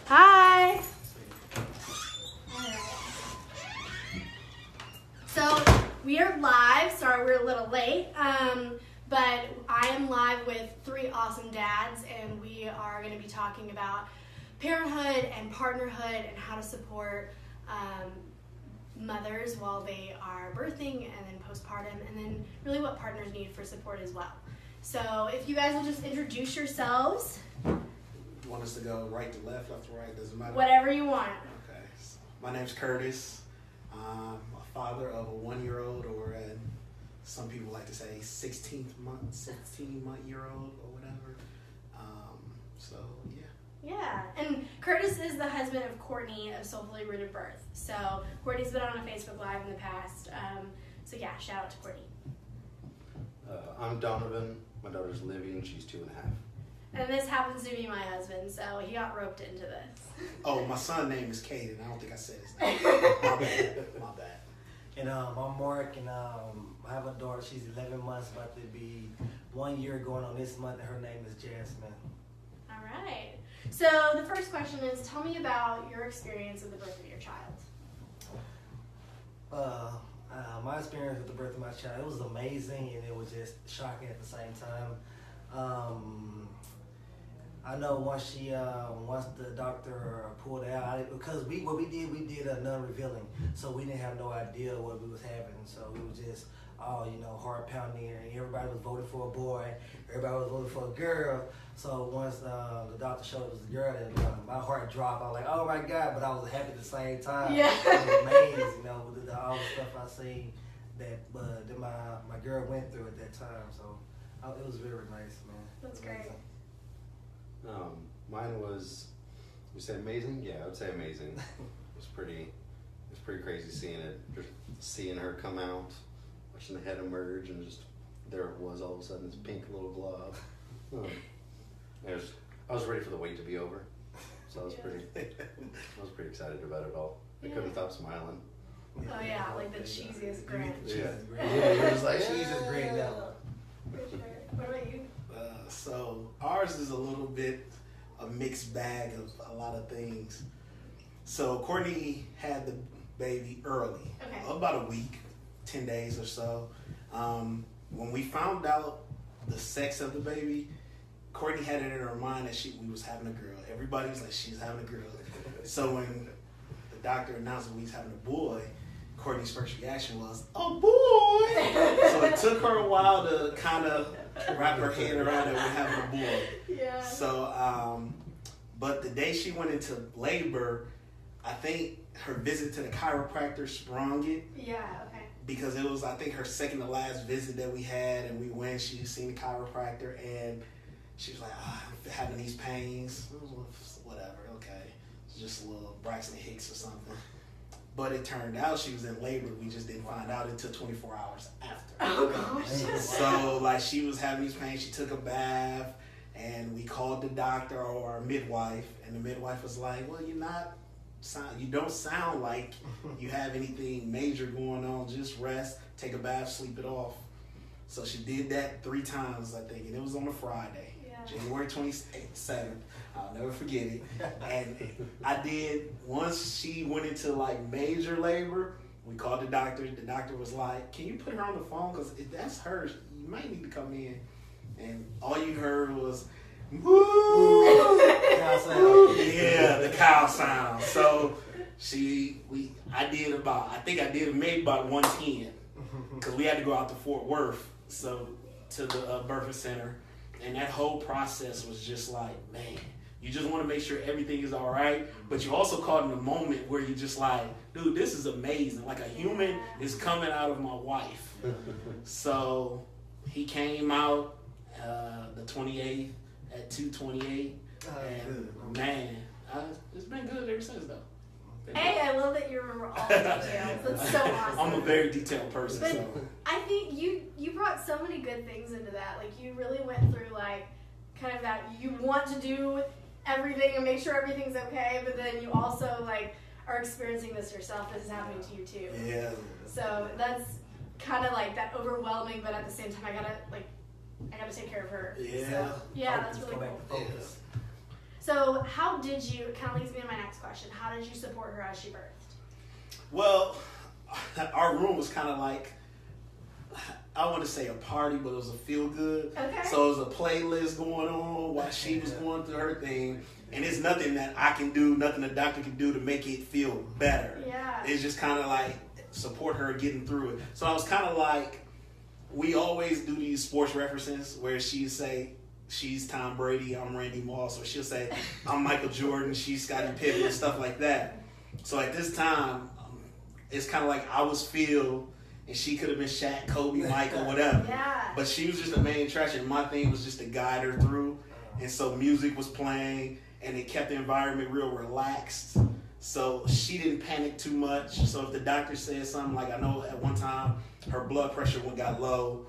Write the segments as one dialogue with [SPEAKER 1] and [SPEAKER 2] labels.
[SPEAKER 1] Hi. So we are live. Sorry, we're a little late. But I am live with 3 awesome dads, and we are going to be talking about parenthood and partnerhood and how to support mothers while they are birthing and then postpartum, and then really what partners need for support as well. So if you guys will just introduce yourselves.
[SPEAKER 2] You want us to go right to left, left to right? Doesn't matter.
[SPEAKER 1] Whatever you want.
[SPEAKER 2] Okay. So my name's Curtis. I'm a father of a 1-year-old, or some people like to say 16-month-year-old or whatever. So yeah.
[SPEAKER 1] Yeah, and Curtis is the husband of Courtney of Soulfully Rooted Birth. So Courtney's been on a Facebook Live in the past. So yeah, shout out to Courtney.
[SPEAKER 3] I'm Donovan. My daughter's Livy, and she's 2.5.
[SPEAKER 1] And this happens to be my husband, so he got roped into this.
[SPEAKER 2] Oh, my son's name is Caden. I don't think I said his name. My bad.
[SPEAKER 4] And I'm Mark, and I have a daughter. She's 11 months, about to be 1 year going on this month, and her name is Jasmine.
[SPEAKER 1] All right. So the first question is, tell me about your experience with the birth of your child.
[SPEAKER 4] My experience with the birth of my child, it was amazing, and it was just shocking at the same time. I know once the doctor pulled it out, because we did a non-revealing, so we didn't have no idea what we was having. So it was just heart pounding, and everybody was voting for a boy, everybody was voting for a girl. So once the doctor showed it was a girl, and my heart dropped. I was like, oh my God, but I was happy at the same time.
[SPEAKER 1] Yeah.
[SPEAKER 4] It was amazing, with all the stuff I seen that my girl went through at that time. So it was very nice, man.
[SPEAKER 1] That's great.
[SPEAKER 3] Mine was, you say amazing? Yeah, I would say amazing. It was pretty crazy seeing it, just seeing her come out, watching the head emerge, and just there it was all of a sudden, this pink little glob. I was ready for the wait to be over, so I was pretty excited about it all. I couldn't stop smiling.
[SPEAKER 1] Oh yeah, like the cheesiest grin.
[SPEAKER 3] Yeah,
[SPEAKER 4] It was like
[SPEAKER 1] Yeah.
[SPEAKER 4] Jesus great now.
[SPEAKER 1] For sure. What about you?
[SPEAKER 2] So ours is a little bit a mixed bag of a lot of things. So Courtney had the baby early, about a week, 10 days or so. When we found out the sex of the baby, Courtney had it in her mind that we was having a girl. Everybody was like, she's having a girl. So when the doctor announced that we was having a boy, Courtney's first reaction was, a boy! So it took her a while to kind of wrap her head around that we're having a boy.
[SPEAKER 1] Yeah.
[SPEAKER 2] So, but the day she went into labor, I think her visit to the chiropractor sprung it.
[SPEAKER 1] Yeah, okay.
[SPEAKER 2] Because it was, I think, her second to last visit that we had, and we went, she seen the chiropractor, and she was like, I'm having these pains. Whatever, okay. It's just a little Braxton Hicks or something. But it turned out she was in labor. We just didn't find out until 24 hours after.
[SPEAKER 1] Oh gosh.
[SPEAKER 2] So she was having these pains. She took a bath, and we called the doctor or our midwife, and the midwife was like, well, you don't sound like you have anything major going on. Just rest, take a bath, sleep it off. So she did that 3 times, I think, and it was on a Friday, January 27th. I'll never forget it. And I did, once she went into major labor, we called the doctor. The doctor was like, can you put her on the phone? Because if that's her, you might need to come in. And all you heard was, woo!
[SPEAKER 4] Cow sound.
[SPEAKER 2] Yeah, the cow sound. So I did maybe about 110. Because we had to go out to Fort Worth, so to the birthing center. And that whole process was just like, man, you just want to make sure everything is all right, but you also caught in a moment where you're just like, dude, this is amazing. Like a human is coming out of my wife. So he came out the 28th at 2:28, and man, it's been good ever since though.
[SPEAKER 1] Hey, I love that you remember all the details. That's so awesome.
[SPEAKER 2] I'm a very detailed person.
[SPEAKER 1] But
[SPEAKER 2] So.
[SPEAKER 1] I think you brought so many good things into that. Like you really went through kind of that you want to do everything and make sure everything's okay, but then you also are experiencing this yourself. This is happening to you too.
[SPEAKER 2] Yeah.
[SPEAKER 1] So that's kind of that overwhelming, but at the same time I gotta take care of her.
[SPEAKER 2] Yeah.
[SPEAKER 1] So, yeah, that's really
[SPEAKER 4] Go back
[SPEAKER 1] cool.
[SPEAKER 4] to focus.
[SPEAKER 1] So how did you, it kind of leads me to my next question, how did you support her as she birthed?
[SPEAKER 2] Well, our room was kind of like, I want to say a party, but it was a feel good.
[SPEAKER 1] Okay.
[SPEAKER 2] So it was a playlist going on while she was going through her thing. And it's nothing that I can do, nothing the doctor can do to make it feel better.
[SPEAKER 1] Yeah.
[SPEAKER 2] It's just kind of like support her getting through it. So I was kind of like, we always do these sports references where she say, she's Tom Brady, I'm Randy Moss. Or she'll say, I'm Michael Jordan, she's Scottie Pippen, and stuff like that. So at this time, it's kind of like I was Phil, and she could have been Shaq, Kobe, Mike, or whatever.
[SPEAKER 1] Yeah.
[SPEAKER 2] But she was just the main attraction. And my thing was just to guide her through. And so music was playing, and it kept the environment real relaxed. So she didn't panic too much. So if the doctor said something, like I know at one time her blood pressure got low,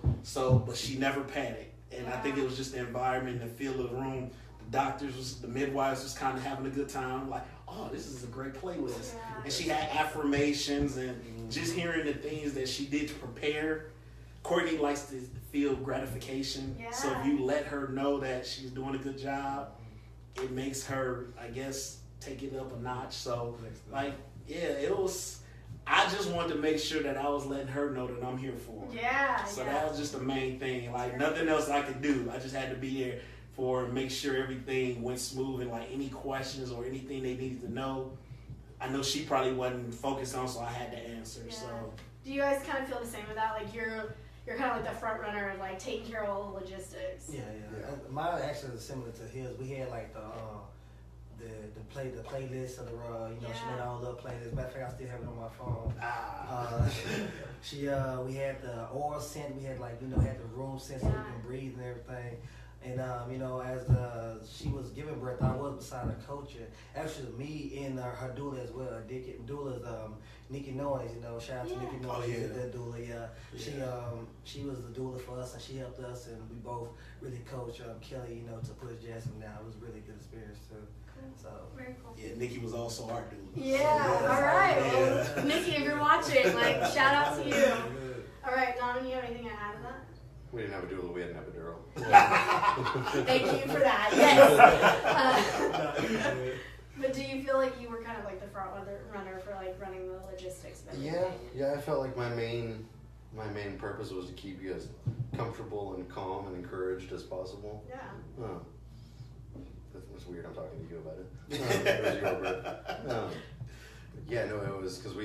[SPEAKER 2] but she never panicked. And I think it was just the environment, the feel of the room. The doctors, the midwives was kind of having a good time. Like, oh, this is a great playlist.
[SPEAKER 1] Yeah.
[SPEAKER 2] And she had affirmations and just hearing the things that she did to prepare. Courtney likes to feel gratification.
[SPEAKER 1] Yeah.
[SPEAKER 2] So if you let her know that she's doing a good job, it makes her, I guess, take it up a notch. So, like, yeah, it was, I just wanted to make sure that I was letting her know that I'm here for her.
[SPEAKER 1] Yeah.
[SPEAKER 2] So
[SPEAKER 1] yeah.
[SPEAKER 2] that was just the main thing. Like, nothing else I could do. I just had to be there for make sure everything went smooth and like any questions or anything they needed to know. I know she probably wasn't focused on, so I had to answer.
[SPEAKER 1] Yeah.
[SPEAKER 2] So
[SPEAKER 1] Do you guys kind of feel the same with that? Like you're kind of like the front runner of like taking care of all the logistics.
[SPEAKER 4] Yeah. Mine actually is similar to his. We had like the playlist of the she made all the playlists. Matter of fact, I still have it on my phone. We had the oil scent. We had had the room scent so we can breathe and everything. And as she was giving birth, I was beside her coach. Actually, me and her doula as well. Doula's Nikki Noyes. Shout out to Nikki Noyes.
[SPEAKER 2] Oh, yeah.
[SPEAKER 4] That doula. She was the doula for us, and she helped us, and we both really coached Kelly. To push Jasmine down. It was a really good experience too. So
[SPEAKER 1] Very cool.
[SPEAKER 2] yeah, Nikki was also our dude.
[SPEAKER 1] Yeah. All right. Well, Nikki, if you're watching, shout out to you. All right, Donovan, you have anything to add to that?
[SPEAKER 3] We didn't have a doula, we had an epidural.
[SPEAKER 1] Thank you for that. Yes. But do you feel like you were kind of like the front runner for like running the logistics of everything?
[SPEAKER 3] Yeah, I felt like my main purpose was to keep you as comfortable and calm and encouraged as possible.
[SPEAKER 1] Yeah.
[SPEAKER 3] That's weird, I'm talking to you about it. It was your birth. It was because I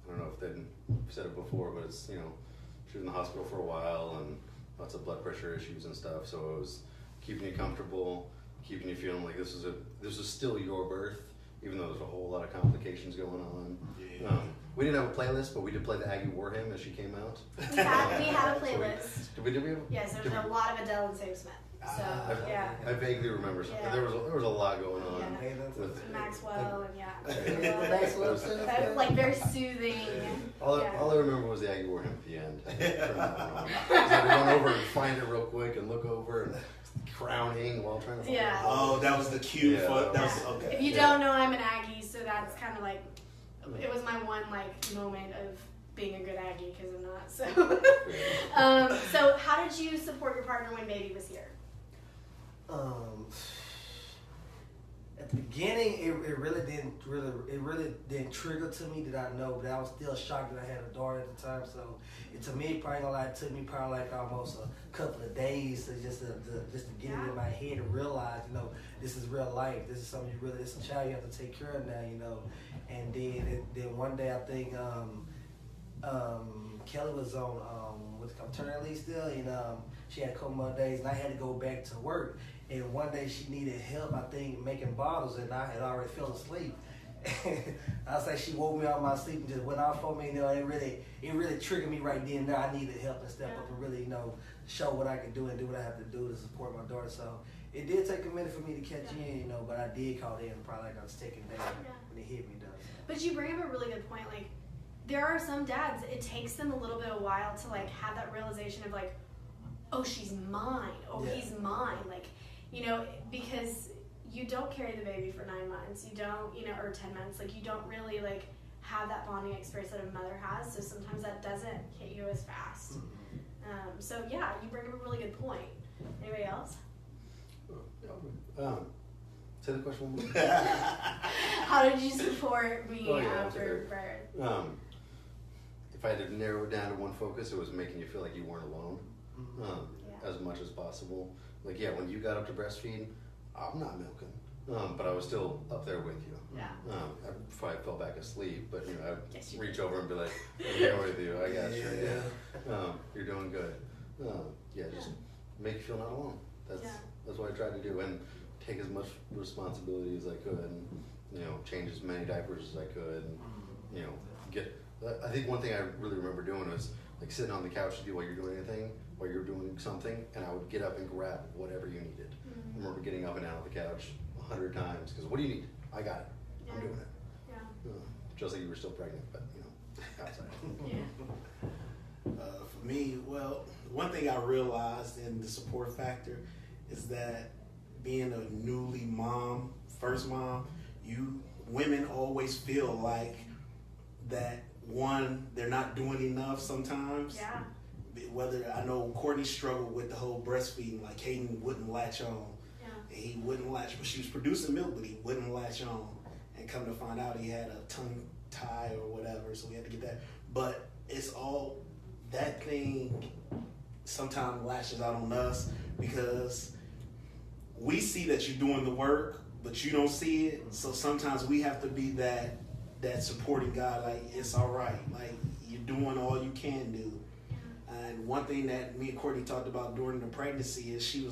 [SPEAKER 3] don't know if they'd said it before, but it's, she was in the hospital for a while and lots of blood pressure issues and stuff, so it was keeping you comfortable, keeping you feeling like this is still your birth, even though there's a whole lot of complications going on.
[SPEAKER 2] Yeah.
[SPEAKER 3] We didn't have a playlist, but we did play the Aggie War Hymn as she came out.
[SPEAKER 1] We had a playlist.
[SPEAKER 3] Did we?
[SPEAKER 1] Yes, there's a lot of Adele and Sam Smith. So yeah.
[SPEAKER 3] I vaguely remember something.
[SPEAKER 1] Yeah.
[SPEAKER 3] There was a lot going on.
[SPEAKER 1] Yeah.
[SPEAKER 3] With
[SPEAKER 1] Maxwell and
[SPEAKER 4] Maxwell.
[SPEAKER 1] like very soothing.
[SPEAKER 3] all I remember was the Aggie War Hymn at the end. So I had to run over and find it real quick and look over and crowning while trying to find it.
[SPEAKER 2] Oh, that was the cue for
[SPEAKER 3] Yeah.
[SPEAKER 2] that was okay.
[SPEAKER 1] If you don't know, I'm an Aggie, so that's kind of like it was my one moment of being a good Aggie because I'm not. So, so how did you support your partner when baby was here?
[SPEAKER 4] At the beginning, it really didn't trigger to me that I know, but I was still shocked that I had a daughter at the time. So, to me, probably it took me almost a couple of days to just to get it in my head and realize, this is real life. This is something this is a child you have to take care of now, And then one day I think Kelly was on what's called maternity leave still, and she had a couple more days, and I had to go back to work. And one day she needed help, I think, making bottles, and I had already fell asleep. I was like, she woke me out of my sleep and just went off on me. It really triggered me right then and there. I needed help and step up and really, show what I could do and do what I have to do to support my daughter. So it did take a minute for me to catch in, but I did call in probably like on the second day when it hit me.
[SPEAKER 1] But you bring up a really good point. Like, there are some dads, it takes them a little bit of a while to have that realization of oh, she's mine. Oh, he's mine. Because you don't carry the baby for 9 months. You don't, or 10 months. You don't really have that bonding experience that a mother has. So sometimes that doesn't hit you as fast. So you bring up a really good point. Anybody else?
[SPEAKER 3] To Say the question one more.
[SPEAKER 1] How did you support me
[SPEAKER 3] Oh, yeah,
[SPEAKER 1] after
[SPEAKER 3] okay.
[SPEAKER 1] birth?
[SPEAKER 3] If I had to narrow it down to one focus, it was making you feel like you weren't alone,
[SPEAKER 1] Yeah.
[SPEAKER 3] as much as possible. Like, yeah, when you got up to breastfeed, I'm not milking, but I was still up there with you.
[SPEAKER 1] Yeah.
[SPEAKER 3] I probably fell back asleep, but you know,
[SPEAKER 1] Yes,
[SPEAKER 3] I'd
[SPEAKER 1] you
[SPEAKER 3] reach
[SPEAKER 1] did.
[SPEAKER 3] over and be like, "I'm here with you. I got you. Yeah, you're doing good." Yeah, just make you feel not alone. That's what I tried to do, and take as much responsibility as I could, and you know, change as many diapers as I could, and you know, get. I think one thing I really remember doing was like sitting on the couch with you while you're doing anything, while you're doing something, and I would get up and grab whatever you needed. I remember getting up and down the couch 100 times because what do you need? I got it. I'm
[SPEAKER 1] Yeah.
[SPEAKER 3] doing it.
[SPEAKER 1] Yeah.
[SPEAKER 3] Just like you were still pregnant, but you know, outside.
[SPEAKER 1] Yeah.
[SPEAKER 2] For me, well, one thing I realized in the support factor is that being a newly mom, first mom, women always feel like that one, they're not doing enough sometimes.
[SPEAKER 1] Yeah.
[SPEAKER 2] Whether I know Courtney struggled with the whole breastfeeding, like Hayden wouldn't latch on.
[SPEAKER 1] Yeah.
[SPEAKER 2] He wouldn't latch, but she was producing milk, but he wouldn't latch on. And come to find out, he had a tongue tie or whatever, so we had to get that. But it's all that thing sometimes lashes out on us because we see that you're doing the work, but you don't see it. So sometimes we have to be that supporting guy. Like, it's all right. Like, you're doing all you can do. And one thing that me and Courtney talked about during the pregnancy is she's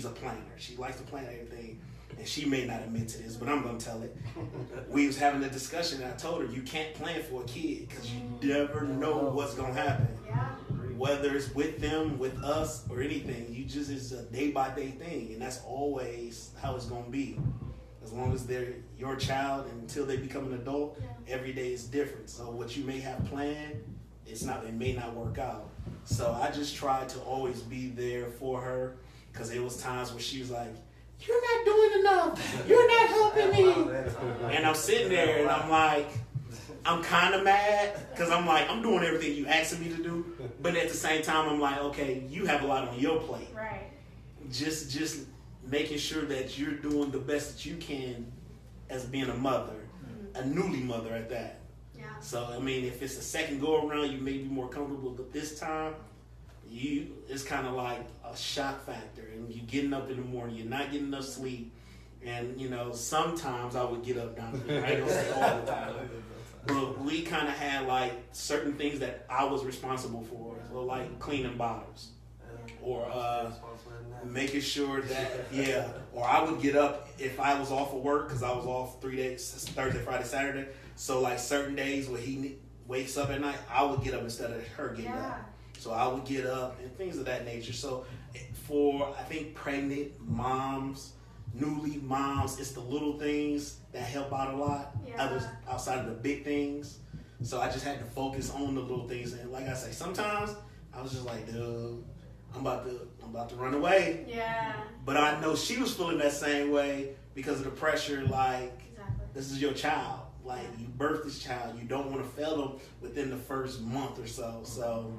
[SPEAKER 2] a planner. She likes to plan everything. And she may not admit to this, but I'm going to tell it. We was having a discussion and I told her, you can't plan for a kid because you never know what's going to happen.
[SPEAKER 1] Yeah.
[SPEAKER 2] Whether it's with them, with us, or anything, it's a day-by-day thing. And that's always how it's going to be. As long as they're your child until they become an adult, every day is different. So what you may have planned, it may not work out. So I just tried to always be there for her because there was times where she was like, "You're not doing enough. You're not helping me." And I'm sitting there and I'm like, I'm kind of mad because I'm like, I'm doing everything you asking me to do. But at the same time, I'm like, okay, you have a lot on your plate.
[SPEAKER 1] Right.
[SPEAKER 2] Just making sure that you're doing the best that you can as being a mother, a newly mother at that.
[SPEAKER 1] Yeah.
[SPEAKER 2] So, I mean, if it's a second go around, you may be more comfortable, but this time, it's kind of like a shock factor. And you're getting up in the morning, you're not getting enough sleep. And, you know, sometimes I would get up down there. I ain't gonna say all the time. But we kind of had, like, certain things that I was responsible for. So, like, cleaning bottles. Or making sure that, or I would get up if I was off of work, because I was off 3 days, Thursday, Friday, Saturday. So, like, certain days where he wakes up at night, I would get up instead of her getting up. So I would get up and things of that nature. So for, I think, pregnant moms, newly moms, it's the little things that help out a lot, others outside of the big things. So I just had to focus on the little things. And like I say, sometimes I was just like, dude, I'm about to run away.
[SPEAKER 1] Yeah.
[SPEAKER 2] But I know she was feeling that same way because of the pressure, like,
[SPEAKER 1] Exactly.
[SPEAKER 2] this is your child. Like, you birthed this child. You don't want to fail them within the first month or so. So,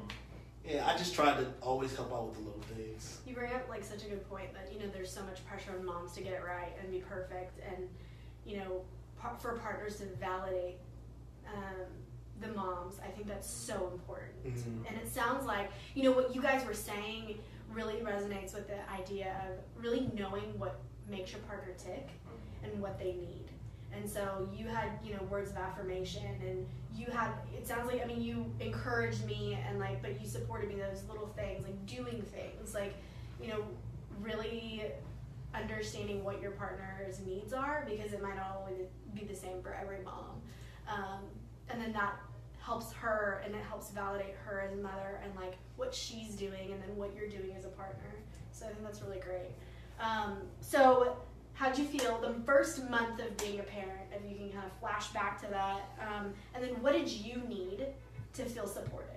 [SPEAKER 2] yeah, I just tried to always help out with the little things.
[SPEAKER 1] You bring up like such a good point that, you know, there's so much pressure on moms to get it right and be perfect, and, you know, for partners to validate the moms. I think that's so important.
[SPEAKER 2] Mm-hmm.
[SPEAKER 1] And it sounds like, you know, what you guys were saying really resonates with the idea of really knowing what makes your partner tick and what they need. And so you had, you know, words of affirmation, and you had, it sounds like, I mean, you encouraged me and like, but you supported me, those little things, like doing things, like, you know, really understanding what your partner's needs are, because it might not always be the same for every mom. And then that helps her, and it helps validate her as a mother and like what she's doing and then what you're doing as a partner. So I think that's really great. So how'd you feel the first month of being a parent, if you can kind of flash back to that, and then what did you need to feel supported?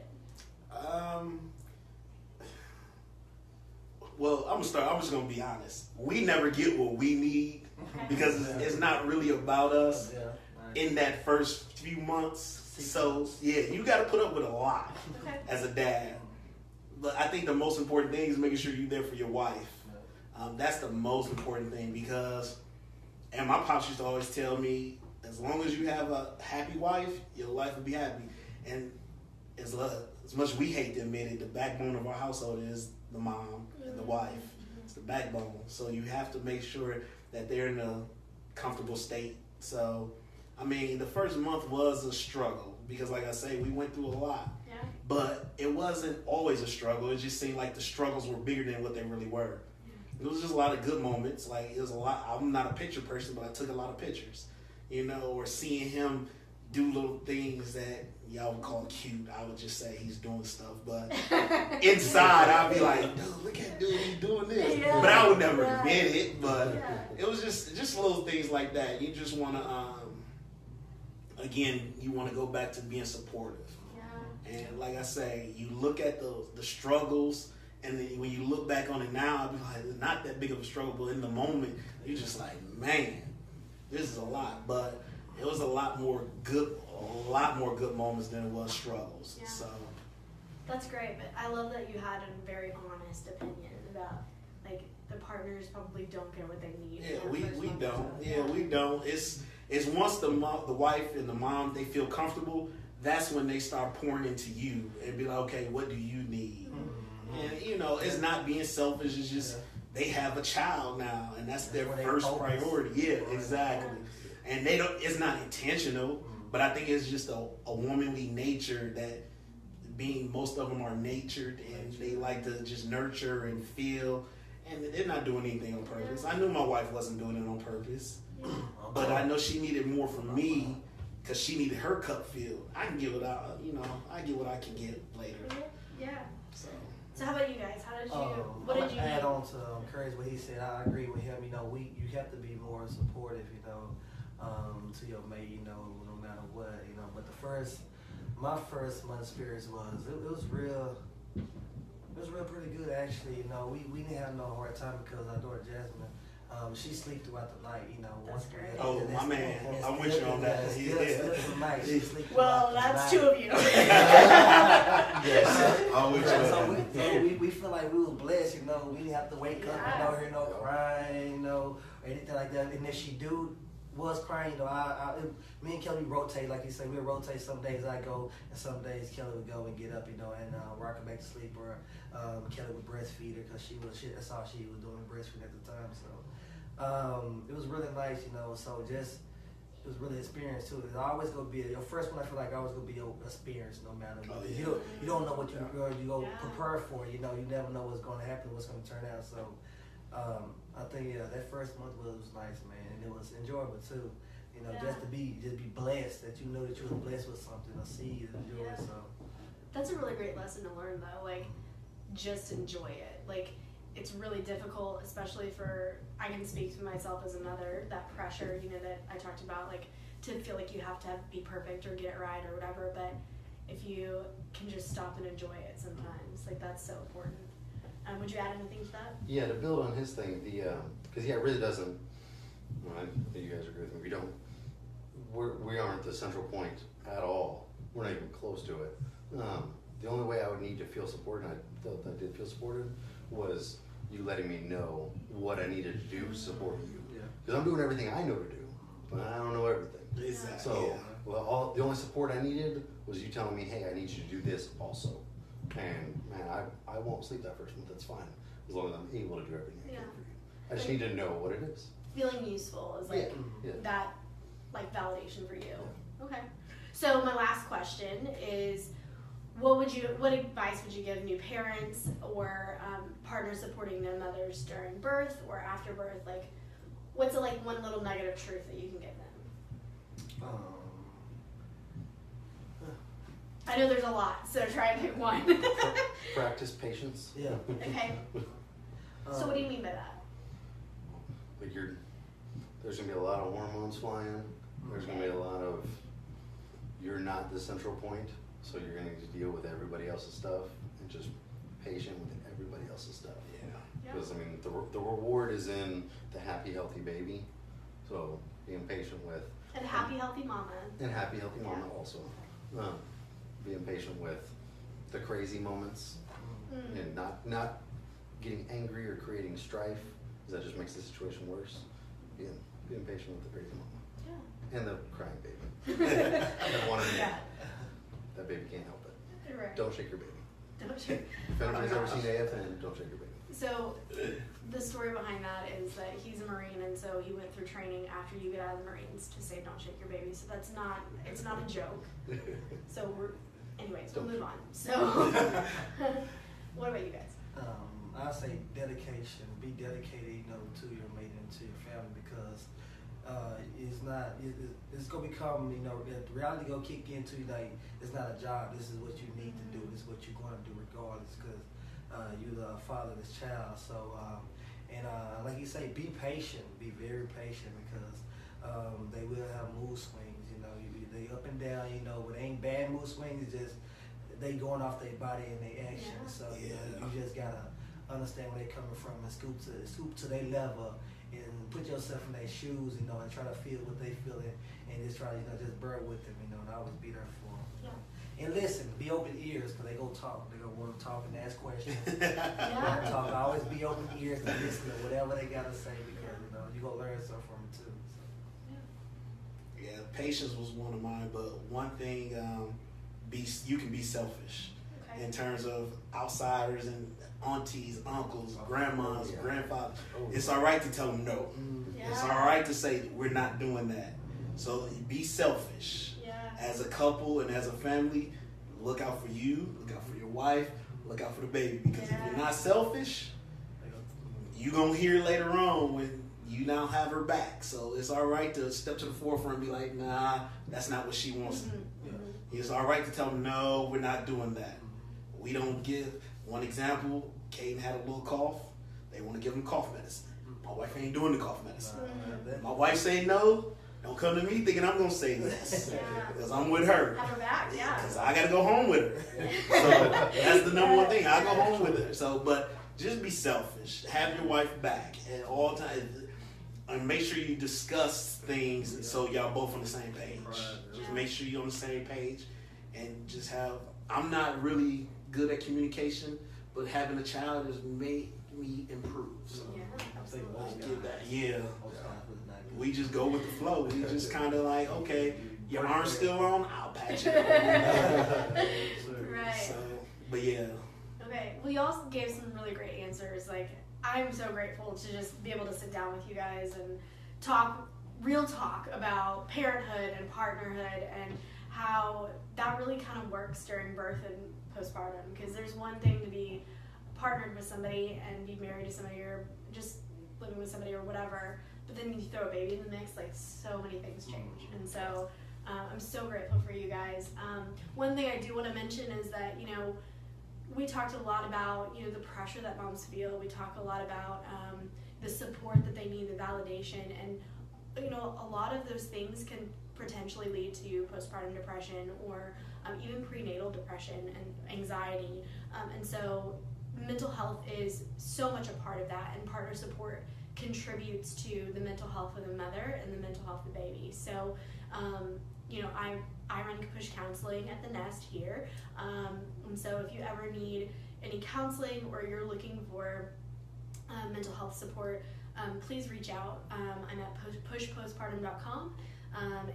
[SPEAKER 2] Well, I'm just gonna be honest. We never get what we need because it's not really about us in that first few months. So yeah, you got to put up with a lot as a dad. But I think the most important thing is making sure you're there for your wife. That's the most important thing, because And my pops used to always tell me, as long as you have a happy wife, your life will be happy. And as much we hate to admit it, the backbone of our household is the mom and the wife. It's the backbone. So you have to make sure that they're in a comfortable state. So, I mean, the first month was a struggle because, like I say, we went through a lot.
[SPEAKER 1] Yeah.
[SPEAKER 2] But it wasn't always a struggle. It just seemed like the struggles were bigger than what they really were. It was just a lot of good moments. Like, it was a lot. I'm not a picture person, but I took a lot of pictures, you know, or seeing him do little things that y'all would call cute. I would just say he's doing stuff, but inside I'd be like, dude, look at dude, he's doing this.
[SPEAKER 1] Yeah.
[SPEAKER 2] But I would never admit it. But
[SPEAKER 1] Yeah.
[SPEAKER 2] it was just little things like that. You just want to, again, you want to go back to being supportive.
[SPEAKER 1] Yeah.
[SPEAKER 2] And like I say, you look at the struggles, and then when you look back on it now, I'd be like, it's not that big of a struggle, but in the moment, you're just like, man, this is a lot. But it was a lot more good moments than it was struggles.
[SPEAKER 1] Yeah.
[SPEAKER 2] So
[SPEAKER 1] That's great, but I love that you had a very honest opinion about, like, the partners probably don't get what they need.
[SPEAKER 2] yeah,
[SPEAKER 1] in
[SPEAKER 2] we
[SPEAKER 1] their first month
[SPEAKER 2] don't.
[SPEAKER 1] or so.
[SPEAKER 2] Yeah, we don't. It's once the wife and the mom, they feel comfortable, that's when they start pouring into you and be like, okay, what do you need? And, you know, it's not being selfish. It's just they have a child now, and that's their
[SPEAKER 4] where they
[SPEAKER 2] first
[SPEAKER 4] focus.
[SPEAKER 2] priority. Yeah, exactly. And they don't. It's not intentional, but I think it's just a womanly nature that most of them are natured, and they like to just nurture and feel, and they're not doing anything on purpose. I knew my wife wasn't doing it on purpose, but I know she needed more from me because she needed her cup filled. I can give it out. You know, I get what I can get later.
[SPEAKER 1] Yeah.
[SPEAKER 2] So.
[SPEAKER 1] So how about you guys? How did you? What
[SPEAKER 4] I'm
[SPEAKER 1] did you
[SPEAKER 4] gonna add
[SPEAKER 1] need?
[SPEAKER 4] on to Curry's what he said. I agree with him. You know, you have to be more supportive. You know, to your mate. You know, no matter what. You know, but my first month experience was it was real. It was real pretty good actually. You know, we didn't have no hard time because our daughter Jasmine. She sleep throughout the night, you know.
[SPEAKER 1] That's great.
[SPEAKER 2] Oh, my man. I'm with you on that.
[SPEAKER 4] Still the night. She sleep
[SPEAKER 1] Well,
[SPEAKER 4] throughout the
[SPEAKER 1] that's
[SPEAKER 4] night.
[SPEAKER 1] 2 of you.
[SPEAKER 2] Yes, I'm with you on
[SPEAKER 4] So
[SPEAKER 2] that.
[SPEAKER 4] we feel like we was blessed, you know. We didn't have to wake up,
[SPEAKER 1] Yeah.
[SPEAKER 4] you know, hear no crying, you know, or anything like that. And if she was crying, you know, me and Kelly rotate, like you say, we'll rotate. Some days I go, and some days Kelly would go and get up, you know, and rock her back to sleep, or Kelly would breastfeed her because that's all she was doing, breastfeeding at the time. So it was really nice, you know. So it was really an experience too. It's always gonna be your first one. I feel like always gonna be an experience, no matter what.
[SPEAKER 2] Oh, yeah.
[SPEAKER 4] You don't know what you go
[SPEAKER 1] Yeah.
[SPEAKER 4] prepare for. You know, you never know what's gonna happen, what's gonna turn out. So I think that first month was nice, man, and it was enjoyable too. You know,
[SPEAKER 1] Yeah.
[SPEAKER 4] just to be blessed, that you know that you were blessed with something, a seed, enjoy.
[SPEAKER 1] Yeah.
[SPEAKER 4] So
[SPEAKER 1] That's a really great lesson to learn, though. Like, just enjoy it. Like, it's really difficult, especially for, I can speak to myself as a mother, that pressure, you know, that I talked about, like, to feel like you have to be perfect or get it right or whatever. But if you can just stop and enjoy it sometimes, like, that's so important. Would you add anything to that?
[SPEAKER 3] Yeah, to build on his thing, because it really doesn't. Well, I think you guys agree with me. We aren't the central point at all. We're not even close to it. The only way I would need to feel supported, and I felt I did feel supported, was you letting me know what I needed to do to support you.
[SPEAKER 4] yeah.
[SPEAKER 3] Because I'm doing everything I know to do, but I don't know everything.
[SPEAKER 2] Exactly.
[SPEAKER 3] So,
[SPEAKER 2] Yeah.
[SPEAKER 3] well, the only support I needed was you telling me, hey, I need you to do this also. And man, I won't sleep that first month. That's fine, as long as I'm able to do everything I
[SPEAKER 1] Yeah.
[SPEAKER 3] can for you. I just need to know what it is.
[SPEAKER 1] Feeling useful is, like,
[SPEAKER 3] Yeah.
[SPEAKER 1] that, like, validation for you. Okay. So my last question is, what advice would you give new parents or partners supporting their mothers during birth or after birth? Like, what's one little nugget of truth that you can give them? I know there's a lot, so try and pick one.
[SPEAKER 3] Practice patience.
[SPEAKER 4] Yeah.
[SPEAKER 1] Okay. So what do you mean by that?
[SPEAKER 3] Like there's gonna be a lot of hormones flying. There's gonna be a lot of, you're not the central point, so you're gonna need to deal with everybody else's stuff and just patient with everybody else's stuff.
[SPEAKER 1] Yeah.
[SPEAKER 3] Because I mean, the reward is in the happy, healthy baby. So being patient with.
[SPEAKER 1] And happy, healthy mama.
[SPEAKER 3] And happy, healthy mama
[SPEAKER 1] Yeah.
[SPEAKER 3] also. Being patient with the crazy moments and not getting angry or creating strife, because that just makes the situation worse. being patient with the crazy mama.
[SPEAKER 1] Yeah.
[SPEAKER 3] And the crying baby. That one in there.
[SPEAKER 1] Yeah.
[SPEAKER 3] That baby can't help it.
[SPEAKER 1] Right.
[SPEAKER 3] Don't shake your baby.
[SPEAKER 1] Don't shake.
[SPEAKER 3] If anybody's ever seen AFN, don't shake your baby.
[SPEAKER 1] So the story behind that is that he's a Marine, and so he went through training after you get out of the Marines to say don't shake your baby. So it's not a joke. So anyways, we'll move on. So what about you guys?
[SPEAKER 4] I say dedication. Be dedicated, to your mate and to your family, because it's gonna become, the reality gonna kick into like it's not a job. This is what you need to do. This is what you're gonna do regardless, because you're the father of this child. So like you say, be patient. Be very patient, because they will have mood swings. They up and down. But it ain't bad mood swings. It's just they going off their body and their actions.
[SPEAKER 1] Yeah.
[SPEAKER 4] So you just gotta understand where they're coming from and scoop to their level and put yourself in their shoes, and try to feel what they feeling, and just try to just bear with them, and always be there for them.
[SPEAKER 1] Yeah.
[SPEAKER 4] And listen, be open ears, because they go talk. They gonna want to talk and ask questions.
[SPEAKER 1] Yeah.
[SPEAKER 4] Talk. Always be open ears to listen to whatever they gotta say, because you gonna learn something from it too. So.
[SPEAKER 2] Yeah, patience was one of mine, but one thing, you can be selfish in terms of outsiders and aunties, uncles, grandmas, grandfathers. It's all right to tell them no.
[SPEAKER 1] Yeah.
[SPEAKER 2] It's all right to say we're not doing that. So be selfish.
[SPEAKER 1] Yeah.
[SPEAKER 2] As a couple and as a family, look out for you, look out for your wife, look out for the baby. Because if you're not selfish, you're going to hear later on when you now have her back. So it's all right to step to the forefront and be like, nah, that's not what she wants. It's all right to tell them, no, we're not doing that. We don't give. One example, Caden had a little cough. They want to give him cough medicine. My wife ain't doing the cough medicine. My wife say no. Don't come to me thinking I'm going to say yes. Because I'm with her.
[SPEAKER 1] Have her back, yeah.
[SPEAKER 2] Because I got to go home with her. So that's the number one thing. I go home with her. So, but just be selfish. Have your wife back at all times. And make sure you discuss things so y'all both on the same page. Just make sure you're on the same page. And just I'm not really good at communication, but having a child has made me improve. So I get that. Yeah. We just go with the flow. We just kind of like, okay, your arm's still on, I'll patch it.
[SPEAKER 1] Right.
[SPEAKER 2] So, but yeah.
[SPEAKER 1] Okay. Well, you also gave some really great answers. Like, I'm so grateful to just be able to sit down with you guys and real talk about parenthood and partnerhood and how that really kind of works during birth and postpartum. Because there's one thing to be partnered with somebody and be married to somebody or just living with somebody or whatever, but then you throw a baby in the mix, like so many things change. And so I'm so grateful for you guys. One thing I do want to mention is that, we talked a lot about, the pressure that moms feel. We talk a lot about the support that they need, the validation, and, a lot of those things can potentially lead to postpartum depression or even prenatal depression and anxiety. And so mental health is so much a part of that, and partner support contributes to the mental health of the mother and the mental health of the baby. So, I run Push Counseling at the Nest here. And so if you ever need any counseling or you're looking for mental health support, please reach out. I'm at pushpostpartum.com.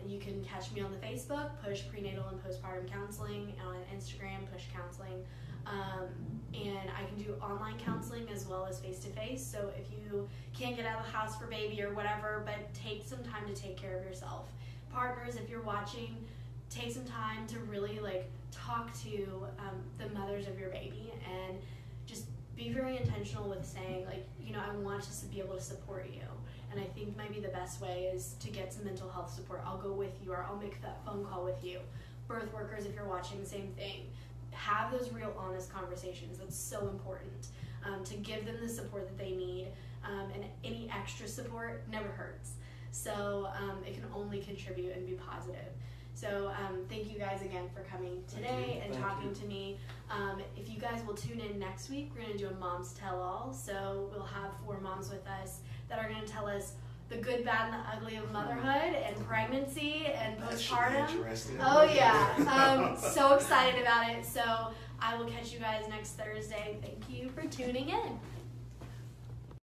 [SPEAKER 1] You can catch me on the Facebook, Push Prenatal and Postpartum Counseling, and on Instagram, Push Counseling. And I can do online counseling as well as face-to-face. So if you can't get out of the house for baby or whatever, but take some time to take care of yourself. Partners, if you're watching, take some time to really talk to the mothers of your baby and just be very intentional with saying I want to be able to support you. And I think maybe the best way is to get some mental health support. I'll go with you, or I'll make that phone call with you. Birth workers, if you're watching, the same thing. Have those real honest conversations. That's so important to give them the support that they need, and any extra support never hurts. So it can only contribute and be positive. So thank you guys again for coming today and talking to me. If you guys will tune in next week, we're going to do a Mom's Tell-All. So we'll have 4 moms with us that are going to tell us the good, bad, and the ugly of motherhood and pregnancy and postpartum. Oh yeah, so excited about it. So I will catch you guys next Thursday. Thank you for tuning in.